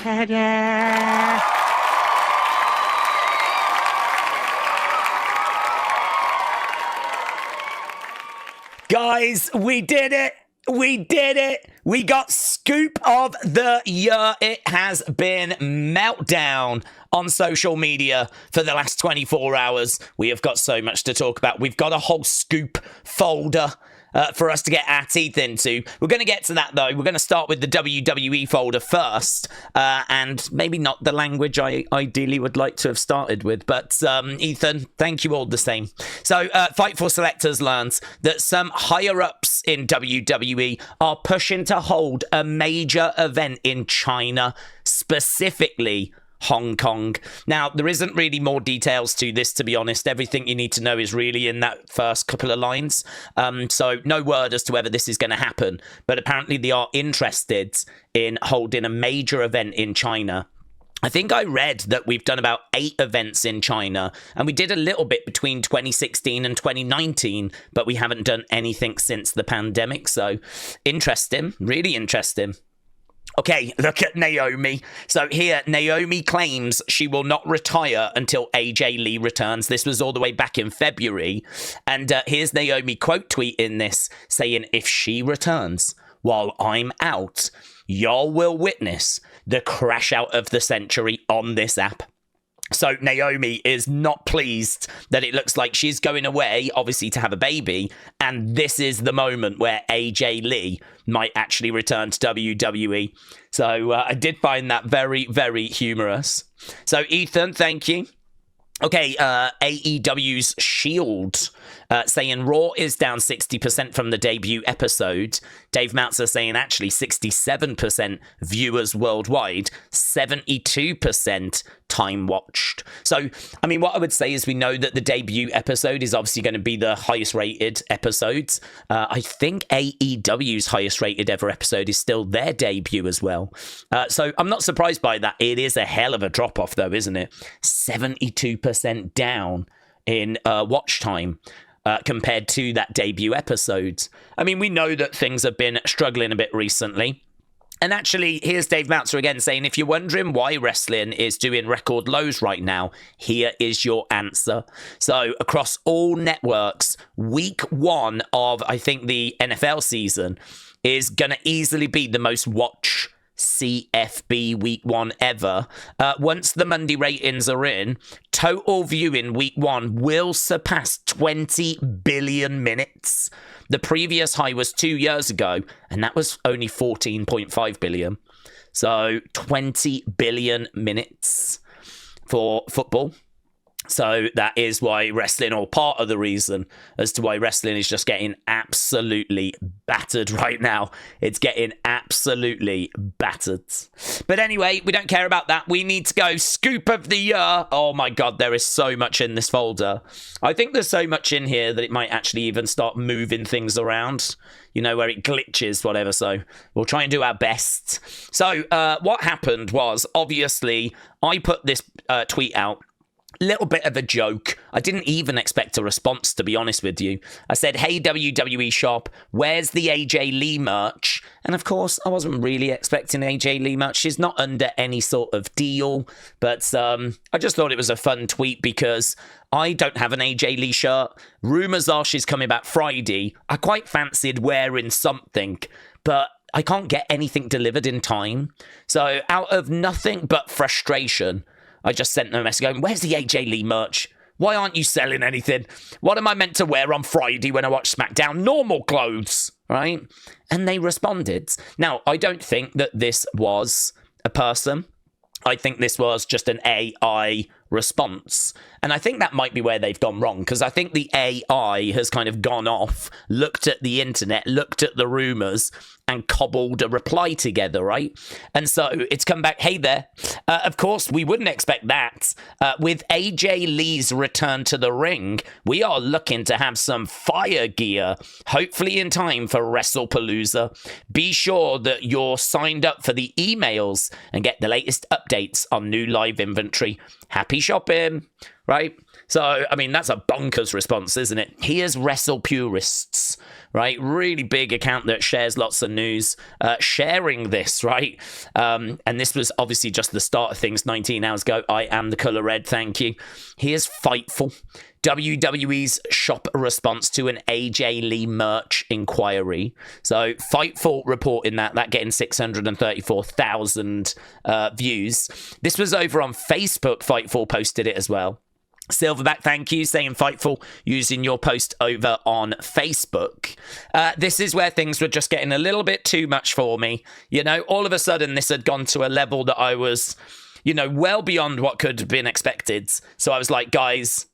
Guys, we did it. We did it. We got scoop of the year. It has been Meltdown on social media for the last 24 hours. We have got so much to talk about. We've got a whole scoop folder for us to get our teeth into. We're going to get to that, though. We're going to start with the WWE folder first, and maybe not the language I ideally would like to have started with, but Ethan, thank you all the same. So, Fightful Selectors learns that some higher-ups in WWE are pushing to hold a major event in China, specifically Hong Kong. Now, there isn't really more details to this, to be honest. Everything you need to know is really in that first couple of lines. So no word as to whether this is going to happen. But apparently they are interested in holding a major event in China. I think I read that we've done about 8 events in China, and we did a little bit between 2016 and 2019, but we haven't done anything since the pandemic. So interesting, really interesting. Okay, look at Naomi. So here, Naomi claims she will not retire until AJ Lee returns. This was all the way back in February. And here's Naomi quote tweeting this, saying, "If she returns while I'm out, y'all will witness the crash out of the century on this app." So Naomi is not pleased that it looks like she's going away, obviously, to have a baby. And this is the moment where AJ Lee might actually return to WWE. So I did find that very, very humorous. So Ethan, thank you. Okay, AEW's Shield saying Raw is down 60% from the debut episode. Dave Meltzer saying actually 67% viewers worldwide, 72% time watched. So, I mean, what I would say is we know that the debut episode is obviously going to be the highest rated episode. I think AEW's highest rated ever episode is still their debut as well. So I'm not surprised by that. It is a hell of a drop off though, isn't it? 72% down in watch time. Compared to that debut episode. I mean, we know that things have been struggling a bit recently. And actually, here's Dave Meltzer again saying, if you're wondering why wrestling is doing record lows right now, here is your answer. So across all networks, week 1 of, I think, the NFL season is going to easily be the most watched CFB week 1 ever. Once the Monday ratings are in, total viewing week 1 will surpass 20 billion minutes. The previous high was 2 years ago, and that was only 14.5 billion. So 20 billion minutes for football. So that is why wrestling, or part of the reason as to why wrestling is just getting absolutely battered right now. It's getting absolutely battered. But anyway, we don't care about that. We need to go scoop of the year. Oh my God, there is so much in this folder. I think there's so much in here that it might actually even start moving things around, you know, where it glitches, whatever. So we'll try and do our best. So what happened was, obviously, I put this tweet out. Little bit of a joke. I didn't even expect a response, to be honest with you. I said, "Hey WWE shop, where's the AJ Lee merch?" And of course, I wasn't really expecting AJ Lee merch. She's not under any sort of deal, but I just thought it was a fun tweet because I don't have an AJ Lee shirt. Rumors are she's coming back Friday. I quite fancied wearing something, but I can't get anything delivered in time. So out of nothing but frustration, I just sent them a message going, "Where's the AJ Lee merch? Why aren't you selling anything? What am I meant to wear on Friday when I watch SmackDown? Normal clothes, right?" And they responded. Now, I don't think that this was a person. I think this was just an AI response. And I think that might be where they've gone wrong, because I think the AI has kind of gone off, looked at the internet, looked at the rumors, and cobbled a reply together, right? And so it's come back, "Hey there." Of course, we wouldn't expect that. With AJ Lee's return to the ring, we are looking to have some fire gear, hopefully in time for WrestlePalooza. Be sure that you're signed up for the emails and get the latest updates on new live inventory. Happy shopping, right? So, I mean, that's a bonkers response, isn't it? Here's Wrestle Purists, right? Really big account that shares lots of news, sharing this, right? And this was obviously just the start of things 19 hours ago. I am the color red, thank you. Here's Fightful. WWE's shop response to an AJ Lee merch inquiry. So Fightful reporting that getting 634,000 views. This was over on Facebook. Fightful posted it as well. Silverback, thank you, saying Fightful, using your post over on Facebook. This is where things were just getting a little bit too much for me. You know, all of a sudden this had gone to a level that I was, you know, well beyond what could have been expected. So I was like, guys,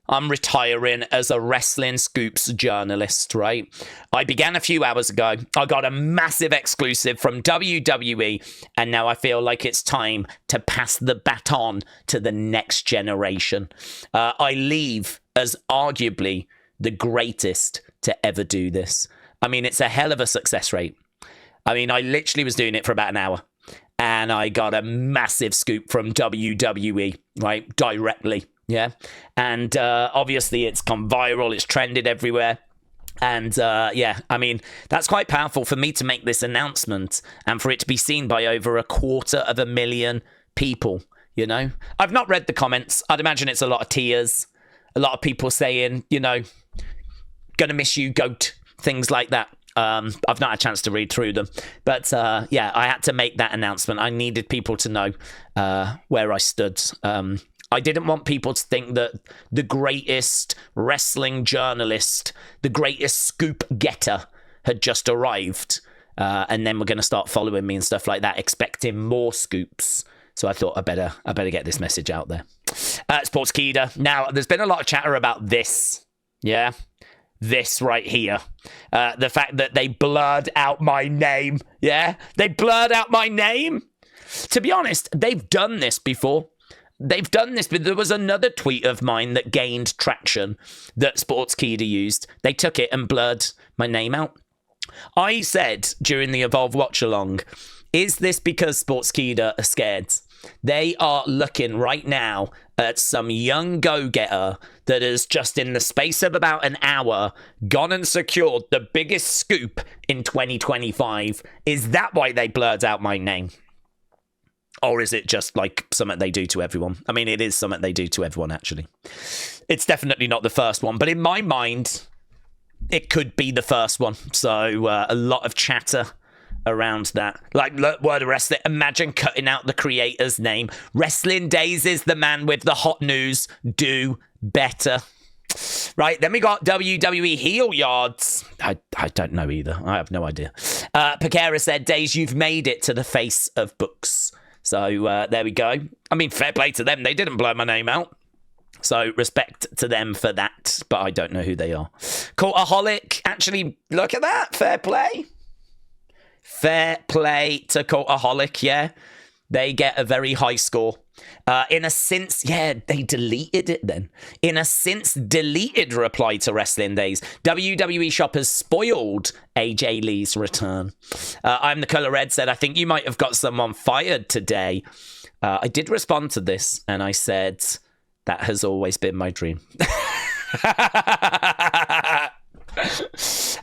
I'm retiring as a Wrestling Scoops journalist, right? I began a few hours ago. I got a massive exclusive from WWE, and now I feel like it's time to pass the baton to the next generation. I leave as arguably the greatest to ever do this. I mean, it's a hell of a success rate. I mean, I literally was doing it for about an hour, and I got a massive scoop from WWE, right, directly. Yeah, and obviously it's gone viral, it's trended everywhere. And yeah, I mean, that's quite powerful for me to make this announcement and for it to be seen by over 250,000 people, you know? I've not read the comments. I'd imagine it's a lot of tears, a lot of people saying, you know, gonna miss you, GOAT, things like that. I've not had a chance to read through them. But yeah, I had to make that announcement. I needed people to know where I stood. I didn't want people to think that the greatest wrestling journalist, the greatest scoop getter had just arrived. And then we're going to start following me and stuff like that, expecting more scoops. So I thought I better get this message out there. Sports Keeda. Now, there's been a lot of chatter about this. Yeah. This right here. The fact that they blurred out my name. Yeah. They blurred out my name. To be honest, they've done this before. They've done this, but there was another tweet of mine that gained traction that Sportskeeda used. They took it and blurred my name out. I said during the Evolve Watch Along, is this because Sportskeeda are scared? They are looking right now at some young go-getter that has just in the space of about an hour gone and secured the biggest scoop in 2025. Is that why they blurred out my name? Or is it just like something they do to everyone? I mean, it is something they do to everyone, actually. It's definitely not the first one. But in my mind, it could be the first one. So a lot of chatter around that. Like, word of wrestling, imagine cutting out the creator's name. Wrestling Daze is the man with the hot news. Do better. Right, then we got WWE heel yards. I don't know either. I have no idea. Pekara said, Daze, you've made it to the face of books. So there we go. I mean, fair play to them. They didn't blow my name out. So respect to them for that. But I don't know who they are. Cultaholic. Actually, look at that. Fair play. Fair play to Cultaholic, yeah. They get a very high score. In a since, yeah, they deleted it then. In a since deleted reply to Wrestling Daze, WWE shoppers spoiled AJ Lee's return. I'm the Color Red said, I think you might have got someone fired today. I did respond to this and I said, that has always been my dream.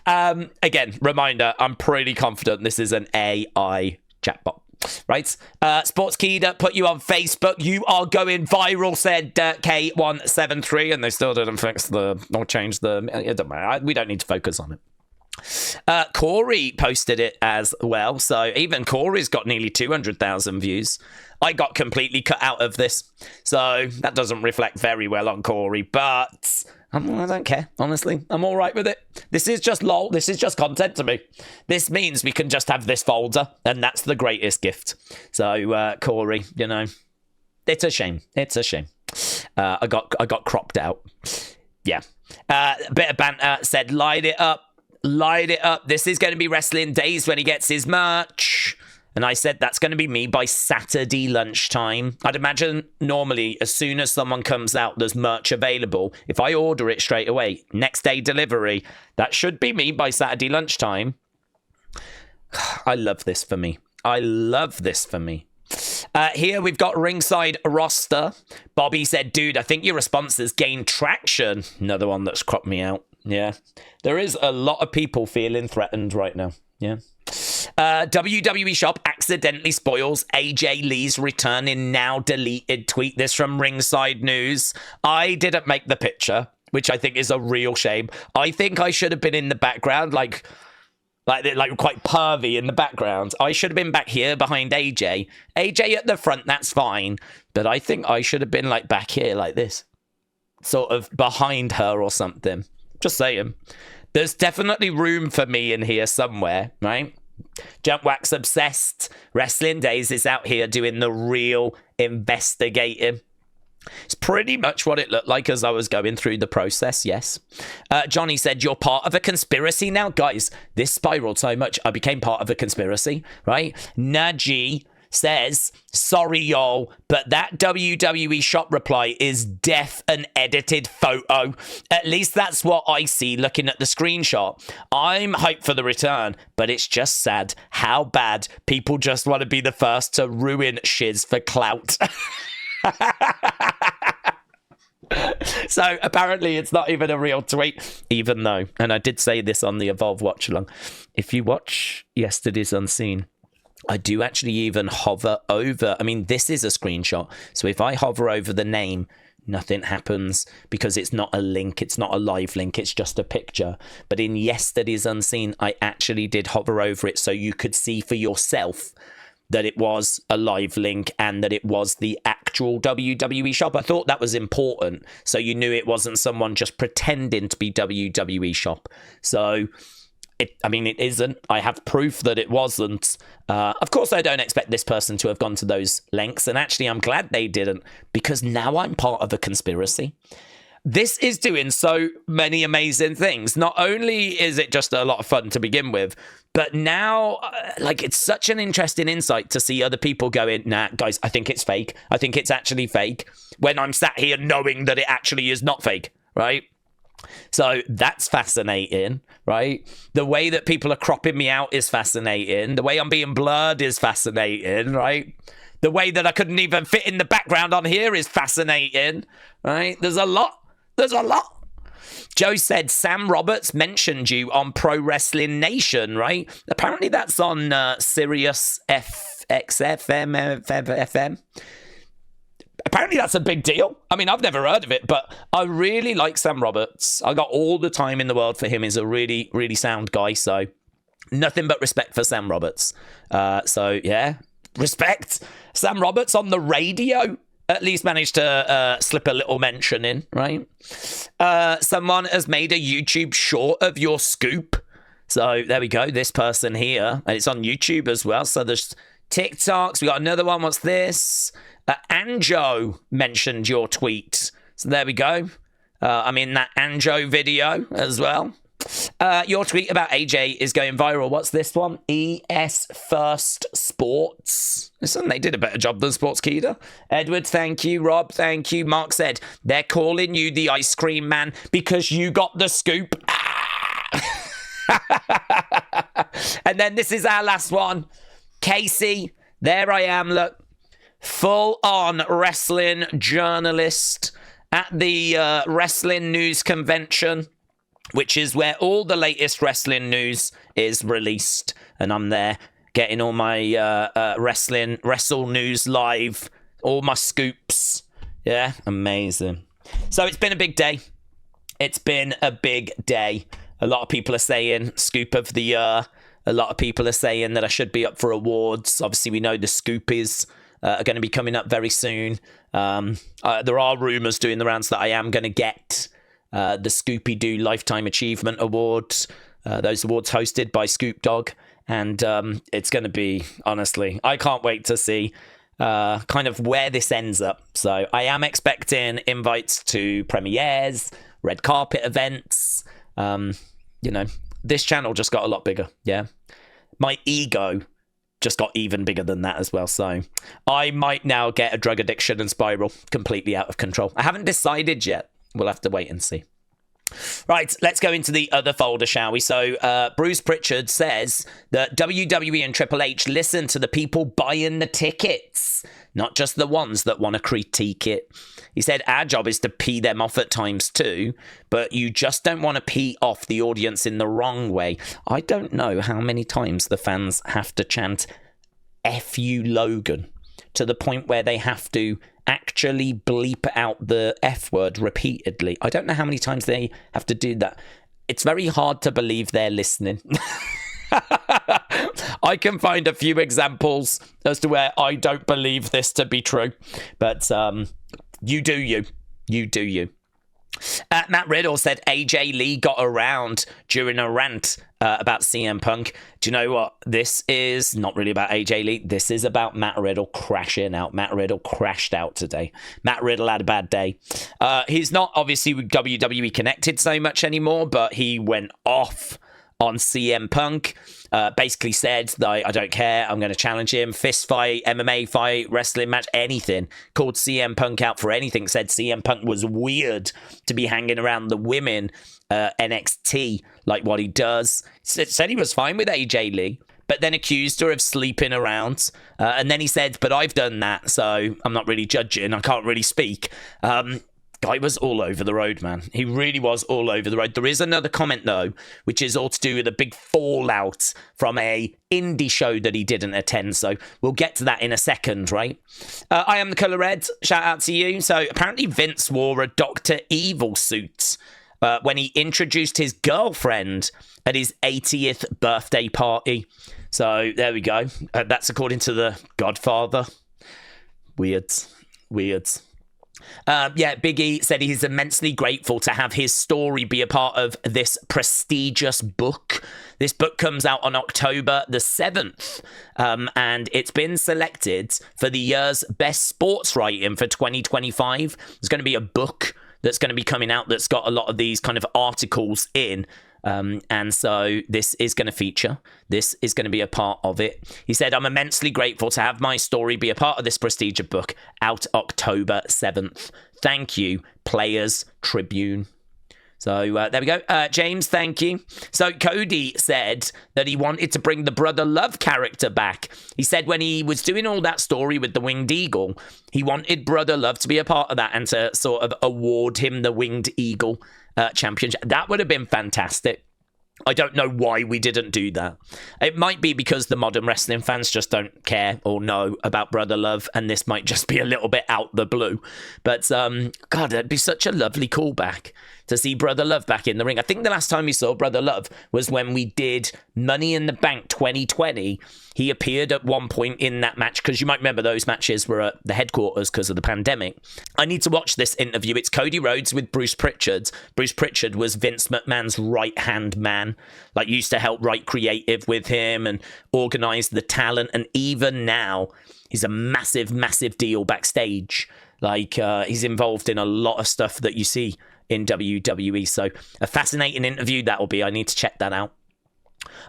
Again, reminder, I'm pretty confident this is an AI chatbot. Right, Sportskeeda put you on Facebook. You are going viral, said K173, and they still didn't fix or change the. It doesn't matter. We don't need to focus on it. Corey posted it as well, so even Corey's got nearly 200,000 views. I got completely cut out of this, so that doesn't reflect very well on Corey, but I don't care, honestly. I'm all right with it. This is just lol. This is just content to me. This means we can just have this folder, and that's the greatest gift. So, Corey, you know, it's a shame. It's a shame. I got cropped out. Yeah. Bit of banter said, light it up. Light it up. This is going to be Wrestling Daze when he gets his merch. And I said, that's going to be me by Saturday lunchtime. I'd imagine normally as soon as someone comes out, there's merch available. If I order it straight away, next day delivery, that should be me by Saturday lunchtime. I love this for me. I love this for me. Here we've got Ringside Roster. Bobby said, dude, I think your response has gained traction. Another one that's cropped me out. Yeah. There is a lot of people feeling threatened right now. Yeah. WWE Shop accidentally spoils AJ Lee's return in now deleted tweet. This from Ringside News. I didn't make the picture, which I think is a real shame. I think I should have been in the background, like quite pervy in the background. I should have been back here behind AJ. AJ at the front, that's fine. But I think I should have been like back here like this. Sort of behind her or something. Just saying. There's definitely room for me in here somewhere, right? Jump Wax Obsessed. Wrestling Daze is out here doing the real investigating. It's pretty much what it looked like as I was going through the process, yes. Johnny said, you're part of a conspiracy now? Guys, this spiraled so much, I became part of a conspiracy, right? Naji says, sorry, y'all, but that WWE Shop reply is def an edited photo. At least that's what I see looking at the screenshot. I'm hyped for the return, but it's just sad how bad people just want to be the first to ruin shiz for clout. So apparently it's not even a real tweet, even though, and I did say this on the Evolve watch along, if you watch yesterday's Unseen, I do actually even hover over, I mean, this is a screenshot, so if I hover over the name, nothing happens because it's not a link, it's not a live link, it's just a picture. But in yesterday's Unseen, I actually did hover over it so you could see for yourself that it was a live link and that it was the actual WWE Shop. I thought that was important, so you knew it wasn't someone just pretending to be WWE Shop. So, it isn't. I have proof that it wasn't. Of course, I don't expect this person to have gone to those lengths, and actually, I'm glad they didn't, because now I'm part of a conspiracy. This is doing so many amazing things. Not only is it just a lot of fun to begin with, but now, it's such an interesting insight to see other people going, nah, guys, I think it's fake. I think it's actually fake. When I'm sat here knowing that it actually is not fake, right? So that's fascinating, right? The way that people are cropping me out is fascinating. The way I'm being blurred is fascinating, right? The way that I couldn't even fit in the background on here is fascinating, right? There's a lot. Joe said Sam Roberts mentioned you on Pro Wrestling Nation, right? Apparently that's on Sirius FM. Apparently that's a big deal. I mean, I've never heard of it, but I really like Sam Roberts. I got all the time in the world for him. He's a really, really sound guy. So nothing but respect for Sam Roberts. So yeah, respect. Sam Roberts on the radio at least managed to slip a little mention in, right? Someone has made a YouTube short of your scoop. So there we go. This person here, and it's on YouTube as well. So there's TikToks. We got another one. What's this? Anjo mentioned your tweet. So there we go. I'm in that Anjo video as well. Your tweet about AJ is going viral. What's this one? ES First Sports. Listen, they did a better job than Sports Keeda. Edward, thank you. Rob, thank you. Mark said, they're calling you the ice cream man because you got the scoop. And then this is our last one. Casey, there I am, look. Full-on wrestling journalist at the Wrestling News Convention, which is where all the latest wrestling news is released. And I'm there getting all my wrestle news live, all my scoops. Yeah, amazing. So it's been a big day. It's been a big day. A lot of people are saying Scoop of the Year. A lot of people are saying that I should be up for awards. Obviously, we know the Scoopies are going to be coming up very soon. There are rumours doing the rounds that I am going to get the Scooby-Doo Lifetime Achievement Awards. Those awards hosted by Scoop Dog. And it's going to be, honestly, I can't wait to see kind of where this ends up. So I am expecting invites to premieres, red carpet events. This channel just got a lot bigger. Yeah. My ego just got even bigger than that as well. So I might now get a drug addiction and spiral completely out of control. I haven't decided yet. We'll have to wait and see. Right, let's go into the other folder, shall we? So Bruce Prichard says that WWE and Triple H listen to the people buying the tickets. not just the ones that want to critique it. He said, our job is to pee them off at times too, but you just don't want to pee off the audience in the wrong way. I don't know how many times the fans have to chant F you Logan to the point where they have to actually bleep out the F word repeatedly. I don't know how many times they have to do that. It's very hard to believe they're listening. I can find a few examples as to where I don't believe this to be true. But you do you. You do you. Matt Riddle said AJ Lee got around during a rant about CM Punk. Do you know what? This is not really about AJ Lee. This is about Matt Riddle crashing out. Matt Riddle crashed out today. Matt Riddle had a bad day. He's not obviously with WWE connected so much anymore, but he went off on CM Punk. Basically said that I don't care, I'm going to challenge him, fist fight, MMA fight, wrestling match, anything. Called CM Punk out for anything. Said CM Punk was weird to be hanging around the women NXT like what he does. Said he was fine with AJ Lee, but then accused her of sleeping around. And then he said, but I've done that, so I'm not really judging, I can't really speak. Guy was all over the road, man. He really was all over the road. There is another comment, though, which is all to do with a big fallout from a indie show that he didn't attend. So we'll get to that in a second, right? I am the Colour Red. Shout out to you. So apparently Vince wore a Dr. Evil suit when he introduced his girlfriend at his 80th birthday party. So there we go. That's according to the Godfather. Weird. Big E said he's immensely grateful to have his story be a part of this prestigious book. This book comes out on October the 7th, and it's been selected for the year's best sports writing for 2025. There's going to be a book that's going to be coming out that's got a lot of these kind of articles in. And so this is going to feature. This is going to be a part of it. He said, I'm immensely grateful to have my story be a part of this prestigious book out October 7th. Thank you, Players Tribune. So there we go. James, thank you. So Cody said that he wanted to bring the Brother Love character back. He said when he was doing all that story with the Winged Eagle, he wanted Brother Love to be a part of that and to sort of award him the Winged Eagle championship. That would have been fantastic. I don't know why we didn't do that. It might be because the modern wrestling fans just don't care or know about Brother Love, and this might just be a little bit out the blue. But, God, it'd be such a lovely callback to see Brother Love back in the ring. I think the last time we saw Brother Love was when we did Money in the Bank 2020. He appeared at one point in that match, because you might remember those matches were at the headquarters because of the pandemic. I need to watch this interview. It's Cody Rhodes with Bruce Prichard. Bruce Prichard was Vince McMahon's right-hand man, like used to help write creative with him and organize the talent. And even now, he's a massive, massive deal backstage. Like, he's involved in a lot of stuff that you see in WWE. So a fascinating interview that will be. I need to check that out.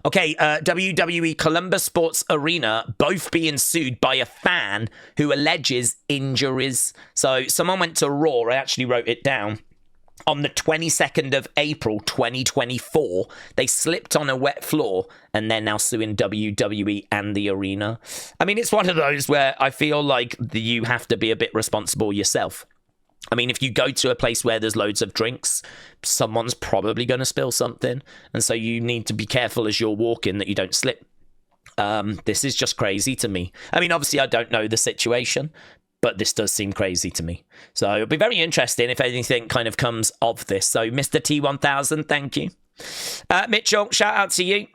Okay, WWE Columbus Sports Arena both being sued by a fan who alleges injuries. So someone went to Raw. I actually wrote it down. On the 22nd of April 2024, they slipped on a wet floor and they're now suing WWE and the arena. I mean, it's one of those where I feel like you have to be a bit responsible yourself. I mean, if you go to a place where there's loads of drinks, someone's probably going to spill something. And so you need to be careful as you're walking that you don't slip. This is just crazy to me. I mean, obviously, I don't know the situation, but this does seem crazy to me. So it'll be very interesting if anything kind of comes of this. So Mr. T1000, thank you. Mitchell, shout out to you.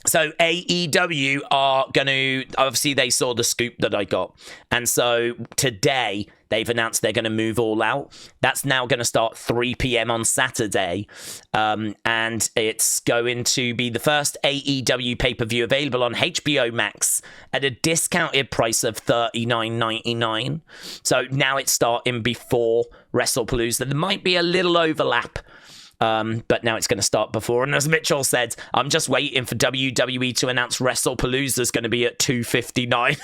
So AEW are going to, obviously they saw the scoop that I got. And so today they've announced they're going to move All Out. That's now going to start 3 p.m. on Saturday. And it's going to be the first AEW pay-per-view available on HBO Max at a discounted price of $39.99. So now it's starting before WrestlePalooza. There might be a little overlap. But now it's going to start before. And as Mitchell said, I'm just waiting for WWE to announce WrestlePalooza is going to be at $2.59.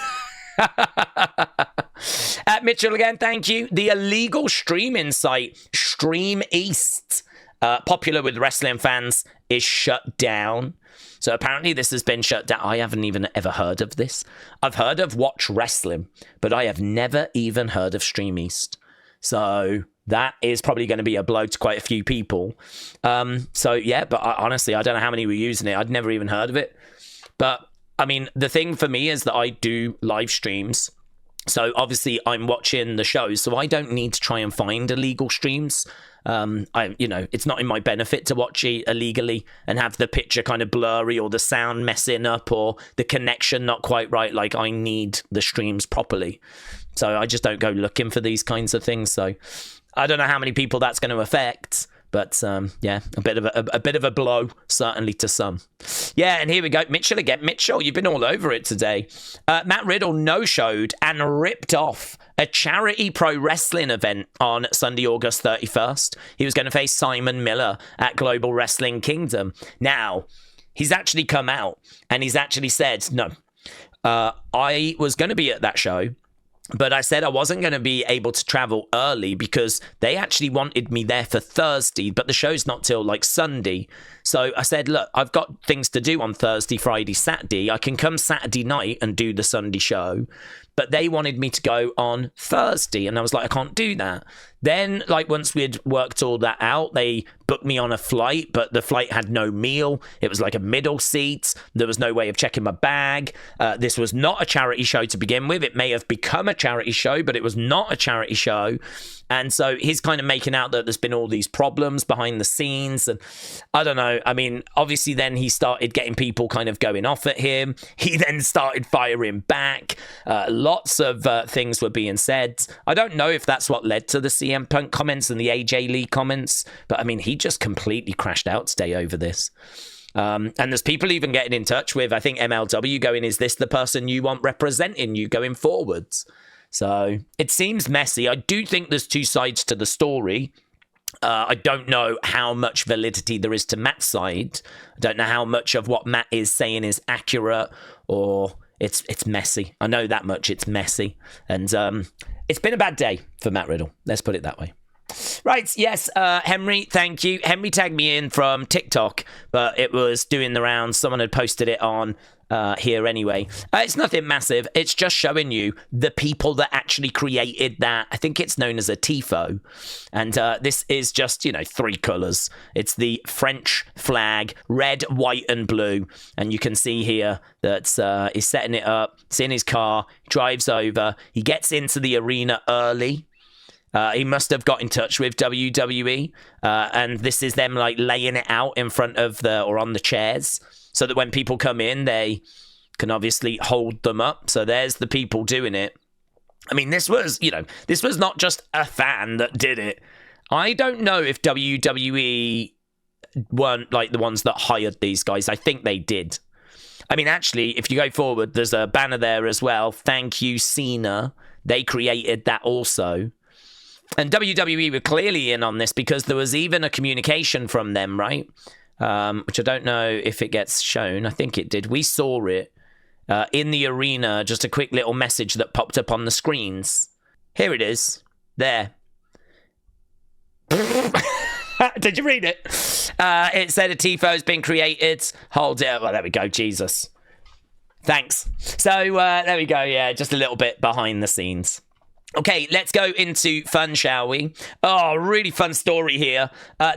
Mitchell again, thank you. The illegal streaming site Streameast, popular with wrestling fans, is shut down. So apparently this has been shut down. I haven't even ever heard of this. I've heard of Watch Wrestling, but I have never even heard of Streameast. So that is probably going to be a blow to quite a few people. So yeah, but honestly, I don't know how many were using it. I'd never even heard of it. But I mean, the thing for me is that I do live streams. So obviously I'm watching the shows, so I don't need to try and find illegal streams. It's not in my benefit to watch it illegally and have the picture kind of blurry or the sound messing up or the connection not quite right. Like, I need the streams properly. So I just don't go looking for these kinds of things. So I don't know how many people that's going to affect. But yeah, a bit of a blow, certainly to some. Yeah, and here we go. Mitchell again. Mitchell, you've been all over it today. Matt Riddle no-showed and ripped off a charity pro wrestling event on Sunday, August 31st. He was going to face Simon Miller at Global Wrestling Kingdom. Now, he's actually come out and he's actually said, no, I was going to be at that show, but I said I wasn't going to be able to travel early because they actually wanted me there for Thursday, but the show's not till like Sunday. So I said, look, I've got things to do on Thursday, Friday, Saturday. I can come Saturday night and do the Sunday show. But they wanted me to go on Thursday. And I was like, I can't do that. Then, like, once we'd worked all that out, they booked me on a flight, but the flight had no meal. It was like a middle seat. There was no way of checking my bag. This was not a charity show to begin with. It may have become a charity show, but it was not a charity show. And so he's kind of making out that there's been all these problems behind the scenes. And I don't know. I mean, obviously then he started getting people kind of going off at him. He then started firing back. Lots of things were being said. I don't know if that's what led to the CM Punk comments and the AJ Lee comments, but I mean, he just completely crashed out today over this. And there's people even getting in touch with, I think, MLW going, is this the person you want representing you going forwards? So it seems messy. I do think there's two sides to the story. I don't know how much validity there is to Matt's side. I don't know how much of what Matt is saying is accurate, or it's messy. I know that much. It's messy. And it's been a bad day for Matt Riddle. Let's put it that way. Right, yes, Henry, thank you. Henry tagged me in from TikTok, but it was doing the rounds. Someone had posted it on here anyway. It's nothing massive. It's just showing you the people that actually created that. I think it's known as a Tifo. And this is just, three colours. It's the French flag, red, white, and blue. And you can see here that he's setting it up. It's in his car, drives over. He gets into the arena early. He must have got in touch with WWE. And this is them like laying it out in front of or on the chairs, so that when people come in, they can obviously hold them up. So there's the people doing it. I mean, this was not just a fan that did it. I don't know if WWE weren't like the ones that hired these guys. I think they did. I mean, actually, if you go forward, there's a banner there as well. Thank you, Cena. They created that also. And WWE were clearly in on this because there was even a communication from them, right? Which I don't know if it gets shown. I think it did. We saw it in the arena, just a quick little message that popped up on the screens. Here it is. There. Did you read it? It said a Tifo has been created. Hold it. Well, there we go. Jesus. Thanks. So there we go. Yeah, just a little bit behind the scenes. Okay, let's go into fun, shall we? Oh, really fun story here.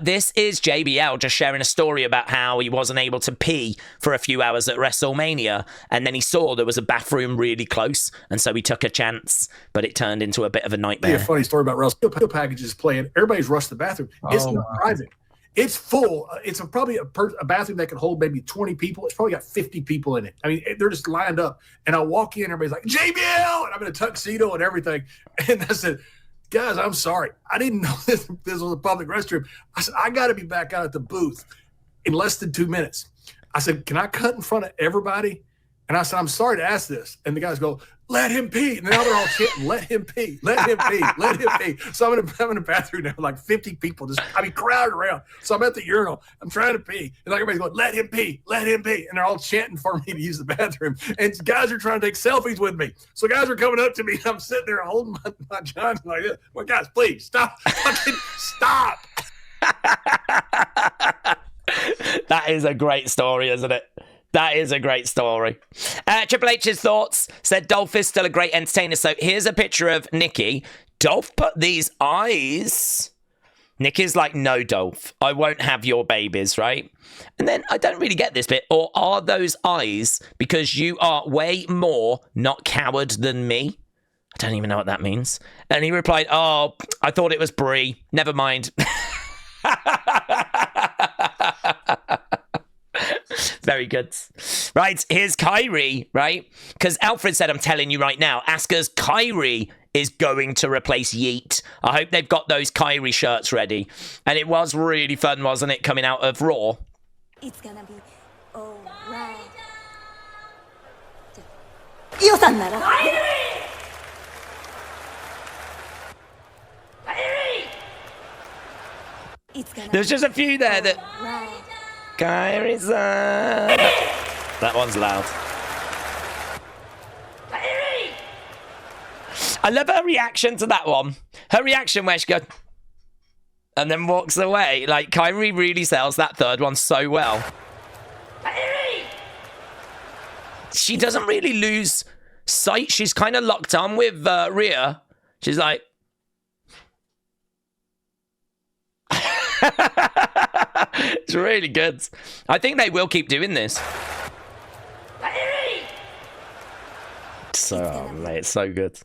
This is JBL just sharing a story about how he wasn't able to pee for a few hours at WrestleMania, and then he saw there was a bathroom really close, and so he took a chance, but it turned into a bit of a nightmare. A funny story about WrestleMania packages playing. Everybody's rushed to the bathroom. It's not private. It's full. It's probably a bathroom that can hold maybe 20 people. It's probably got 50 people in it. I mean, they're just lined up. And I walk in, everybody's like, JBL! And I'm in a tuxedo and everything. And I said, guys, I'm sorry. I didn't know this was a public restroom. I said, I got to be back out at the booth in less than 2 minutes. I said, can I cut in front of everybody? And I said, I'm sorry to ask this. And the guys go, let him pee. And now they're all chanting, let him pee, let him pee, let him pee. So I'm in a bathroom now, like 50 people crowded around. So I'm at the urinal. I'm trying to pee. And like everybody's going, let him pee, let him pee. And they're all chanting for me to use the bathroom. And guys are trying to take selfies with me. So guys are coming up to me. And I'm sitting there holding my John like this. Well, guys, please stop. Fucking stop. That is a great story, isn't it? That is a great story. Triple H's thoughts said Dolph is still a great entertainer. So here's a picture of Nikki. Dolph put these eyes. Nikki's like, no, Dolph, I won't have your babies, right? And then I don't really get this bit. Or are those eyes because you are way more not coward than me? I don't even know what that means. And he replied, oh, I thought it was Brie. Never mind. Very good. Right, here's Kyrie, right? Because Alfred said, I'm telling you right now, Asuka's Kyrie is going to replace Yeet. I hope they've got those Kyrie shirts ready. And it was really fun, wasn't it, coming out of Raw? It's gonna be alright. There's just a few there that... Kyrie's that one's loud. I love her reaction to that one. Her reaction where she goes... and then walks away. Like, Kyrie really sells that third one so well. She doesn't really lose sight. She's kind of locked on with Rhea. She's like... It's really good. I think they will keep doing this. So, mate, it's so good.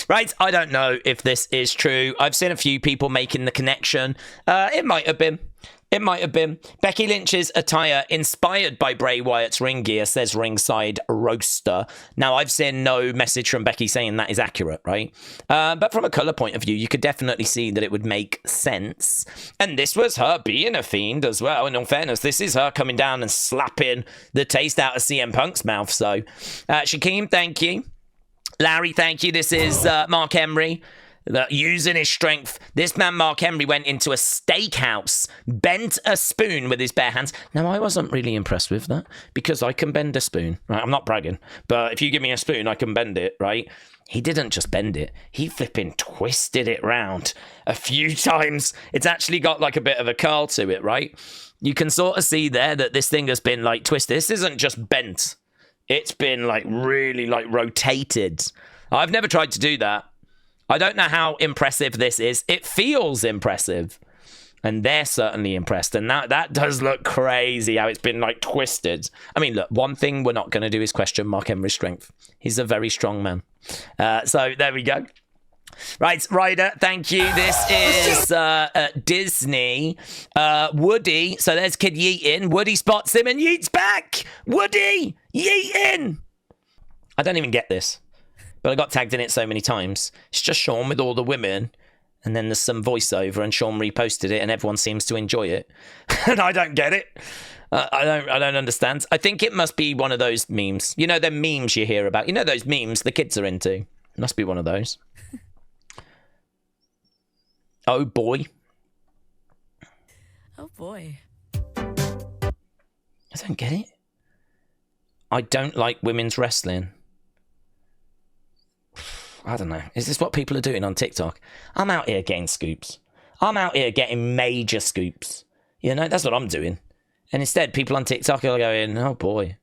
Right, I don't know if this is true. I've seen a few people making the connection. It might have been. It might have been. Becky Lynch's attire inspired by Bray Wyatt's ring gear, says Ringside Roaster. Now, I've seen no message from Becky saying that is accurate, right? But from a colour point of view, you could definitely see that it would make sense. And this was her being a fiend as well. In all fairness, this is her coming down and slapping the taste out of CM Punk's mouth. So, Shaquem, thank you. Larry, thank you. This is Mark Henry. Using his strength, this man Mark Henry went into a steakhouse, bent a spoon with his bare hands. Now, I wasn't really impressed with that because I can bend a spoon. Right? I'm not bragging, but if you give me a spoon, I can bend it, right? He didn't just bend it. He flipping twisted it round a few times. It's actually got like a bit of a curl to it, right? You can sort of see there that this thing has been like twisted. This isn't just bent. It's been like really like rotated. I've never tried to do that. I don't know how impressive this is. It feels impressive. And they're certainly impressed. And that does look crazy how it's been like twisted. I mean, look, one thing we're not going to do is question Mark Henry's strength. He's a very strong man. So there we go. Right, Ryder, thank you. This is Disney. Woody. So there's Kid Yeatin. Woody spots him and Yeet's back. Woody, Yeatin. I don't even get this. But I got tagged in it so many times. It's just Sean with all the women. And then there's some voiceover and Sean reposted it and everyone seems to enjoy it. And I don't get it. I don't understand. I think it must be one of those memes. You know, the memes you hear about. You know those memes the kids are into. It must be one of those. Oh, boy. Oh, boy. I don't get it. I don't like women's wrestling. I don't know. Is this what people are doing on TikTok? I'm out here getting scoops. I'm out here getting major scoops. You know, that's what I'm doing. And instead, people on TikTok are going, oh boy.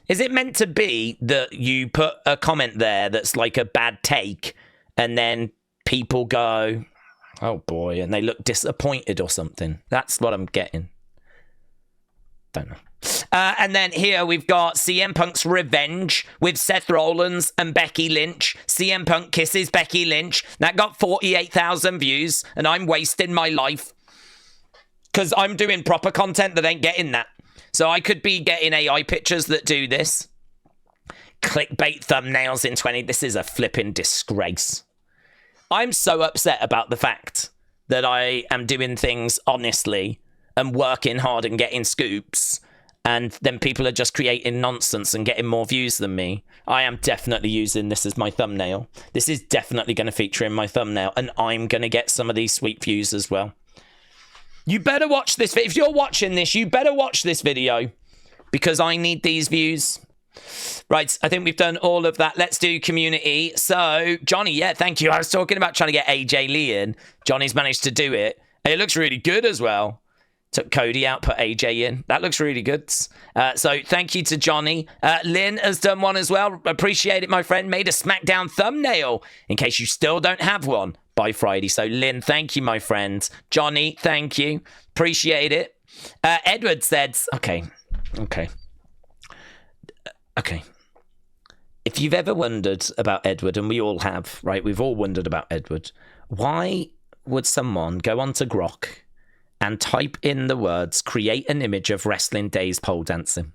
Is it meant to be that you put a comment there that's like a bad take and then people go, oh boy, and they look disappointed or something? That's what I'm getting. Don't know. And then here we've got CM Punk's revenge with Seth Rollins and Becky Lynch. CM Punk kisses Becky Lynch. That got 48,000 views, and I'm wasting my life because I'm doing proper content that ain't getting that. So I could be getting AI pictures that do this. Clickbait thumbnails in 20. This is a flipping disgrace. I'm so upset about the fact that I am doing things honestly and working hard and getting scoops, and then people are just creating nonsense and getting more views than me. I am definitely using this as my thumbnail. This is definitely going to feature in my thumbnail, and I'm going to get some of these sweet views as well. You better watch this. If you're watching this, you better watch this video because I need these views. Right, I think we've done all of that. Let's do community. So, Johnny, yeah, thank you. I was talking about trying to get AJ Lee in. Johnny's managed to do it. And it looks really good as well. Took Cody out, put AJ in. That looks really good. So thank you to Johnny. Lynn has done one as well. Appreciate it, my friend. Made a SmackDown thumbnail in case you still don't have one by Friday. So Lynn, thank you, my friend. Johnny, thank you. Appreciate it. Edward said, okay. If you've ever wondered about Edward, and we all have, right? We've all wondered about Edward. Why would someone go onto Grok and type in the words, create an image of Wrestling Daze pole dancing?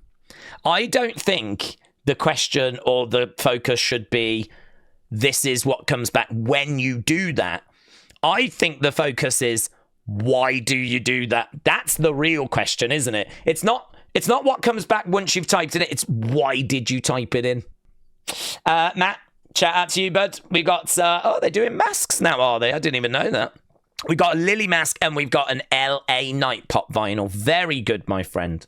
I don't think the question or the focus should be, this is what comes back when you do that. I think the focus is, why do you do that? That's the real question, isn't it? It's not what comes back once you've typed in it. It's why did you type it in? Matt, shout out to you, bud. We got, they're doing masks now, are they? I didn't even know that. We got a Lily mask and we've got an LA Night pop vinyl. Very good, my friend.